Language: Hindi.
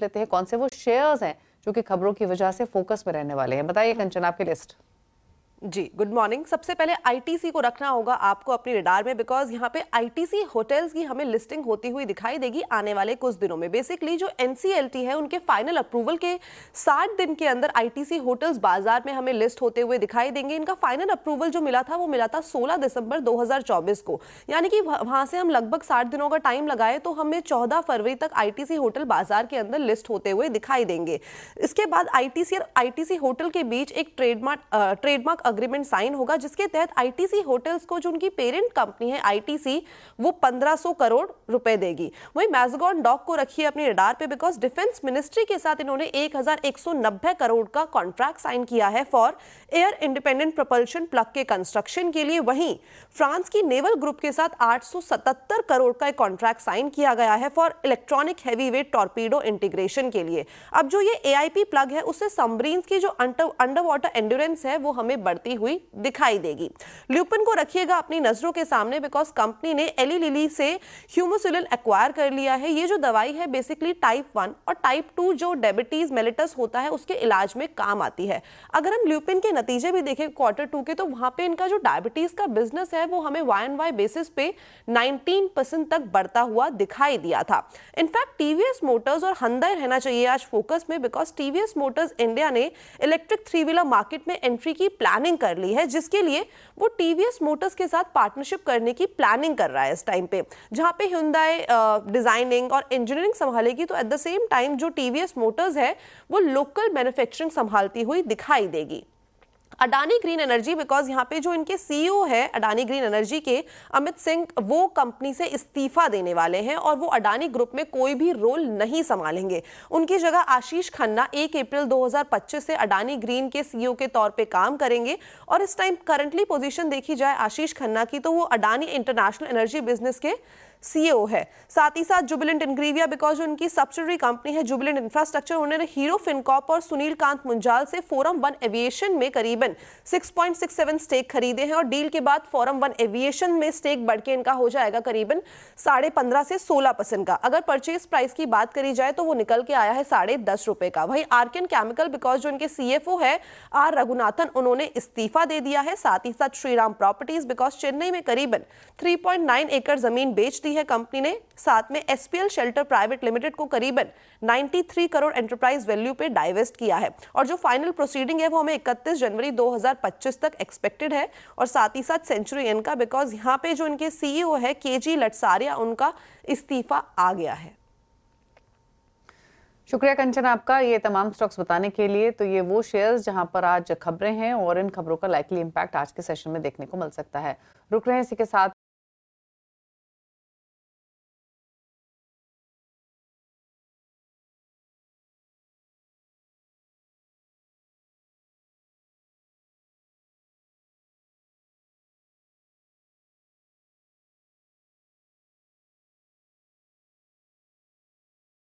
लेते हैं कौन से वो शेयर्स हैं जो कि खबरों की वजह से फोकस में रहने वाले हैं। बताइए कंचन, आपकी लिस्ट। जी, गुड मॉर्निंग। सबसे पहले आईटीसी को रखना होगा आपको अपनी रडार में, बिकॉज यहाँ पे आईटीसी होटल्स की हमें लिस्टिंग होती हुई दिखाई देगी आने वाले कुछ दिनों में। बेसिकली जो एनसीएलटी है उनके फाइनल अप्रूवल के 60 दिन के अंदर आईटीसी होटल्स बाजार में हमें लिस्ट होते हुए दिखाई देंगे। इनका फाइनल अप्रूवल जो मिला था वो मिला था 16 दिसंबर 2024 को, यानी कि वहां से हम लगभग 60 दिनों का टाइम लगाए तो हमें 14 फरवरी तक आईटीसी होटल बाजार के अंदर लिस्ट होते हुए दिखाई देंगे। इसके बाद आईटीसी और आईटीसी होटल के बीच एक ट्रेडमार्क अग्रीमेंट साइन होगा, जिसके तहत आईटीसी होटल्स को जो उनकी पेरेंट कंपनी है आईटीसी वो 1500 करोड़ रुपए देगी। वहीं मैज़गान डॉक को रखिए अपनी रडार पे, बिकॉज डिफेंस मिनिस्ट्री के साथ इन्होंने 1190 करोड़ का कॉन्ट्रैक्ट साइन किया है for air independent propulsion plug के कंस्ट्रक्शन के लिए। वहीं फ्रांस की नेवल ग्रुप के साथ 877 करोड़ का एक कॉन्ट्रैक्ट साइन किया गया है for electronic heavyweight torpedo integration के लिए। अब जो ये एआईपी प्लग है उससे सबमरीन्स की जो अंडर वाटर एंड्योरेंस है वो हमें बढ़ती हुई दिखाई देगी। ल्यूपिन को रखिएगा अपनी नजरों के सामने, बिकॉज कंपनी ने एली लिली से ह्यूमोसिलिन एक्वायर कर लिया है। ये जो दवाई है बेसिकली टाइप 1 और टाइप 2 जो डायबिटीज मेलिटस होता है उसके इलाज में काम आती है। अगर हम ल्यूपिन के नतीजे भी देखें क्वार्टर 2 के, तो वहां पे इनका जो डायबिटीज का बिजनेस है वो हमें Y-on-Y बेसिस पे 19% तक बढ़ता हुआ दिखाई दिया था। इनफैक्ट टीवीएस मोटर्स और Hyundai रहना चाहिए आज फोकस में, बिकॉज टीवीएस मोटर्स इंडिया ने इलेक्ट्रिक 3 व्हीलर मार्केट में एंट्री की प्लानिंग कर ली है, जिसके लिए वो टीवीएस मोटर्स के साथ पार्टनरशिप करने की प्लानिंग कर रहा है इस टाइम पे। जहां पे Hyundai डिजाइनिंग और इंजीनियरिंग संभालेगी, तो एट द सेम टाइम जो टीवीएस मोटर्स है वो लोकल मैन्युफैक्चरिंग संभालती हुई दिखाई देगी। अडानी ग्रीन एनर्जी, बिकॉज यहाँ पे जो इनके सीईओ है अडानी ग्रीन एनर्जी के अमित सिंह, वो कंपनी से इस्तीफा देने वाले हैं और वो अडानी ग्रुप में कोई भी रोल नहीं संभालेंगे। उनकी जगह आशीष खन्ना 1 अप्रैल 2025 से अडानी ग्रीन के सीईओ के तौर पे काम करेंगे। और इस टाइम करंटली पोजीशन देखी जाए आशीष खन्ना की, तो वो अडानी इंटरनेशनल एनर्जी बिजनेस के सीईओ है। साथ ही साथ जुबिलेंट इनग्रीविया, बिकॉज उनकी सब्सिडरी कंपनी है जुबिलेंट इंफ्रास्ट्रक्चर, उन्होंने हीरो फिनकॉर्प और सुनील कांत मुंजाल से फोरम 1 एविएशन में करीबन 6.67 स्टेक खरीदे हैं और डील के बाद फोरम 1 एविएशन में स्टेक बढ़ के इनका हो जाएगा करीबन 15.5 से 16% का। अगर परचेज प्राइस की बात करी जाए तो वो निकल के आया है 10.5 रुपए का। वहीं आर्किन केमिकल, बिकॉज जो इनके सीएफओ है आर रघुनाथन, उन्होंने इस्तीफा दे दिया है। साथ ही साथ श्रीराम प्रॉपर्टीज, बिकॉज चेन्नई में करीबन 3.9 एकड़ जमीन बेच दी है कंपनी ने। साथ में एसपीएल शेल्टर प्राइवेट लिमिटेड को करीबन 93 करोड़ एंटरप्राइज वैल्यू पे डाइवेस्ट किया है। और जो फाइनल प्रोसीडिंग है वो हमें 31 जनवरी 2025 तक एक्सपेक्टेड है। और साथ ही साथ सेंचुरी एन का, बिकॉज यहाँ पे जो इनके सीईओ है केजी लटसारिया, उनका इस्तीफा आ गया है। शुक्रिया कंचन आपका ये तमाम स्टॉक्स बताने के लिए। तो ये वो शेयर्स जहां पर आज खबरें हैं और इन खबरों का लाइकली इंपैक्ट आज के सेशन में देखने को मिल सकता है। रुक रहे हैं इसी के साथ।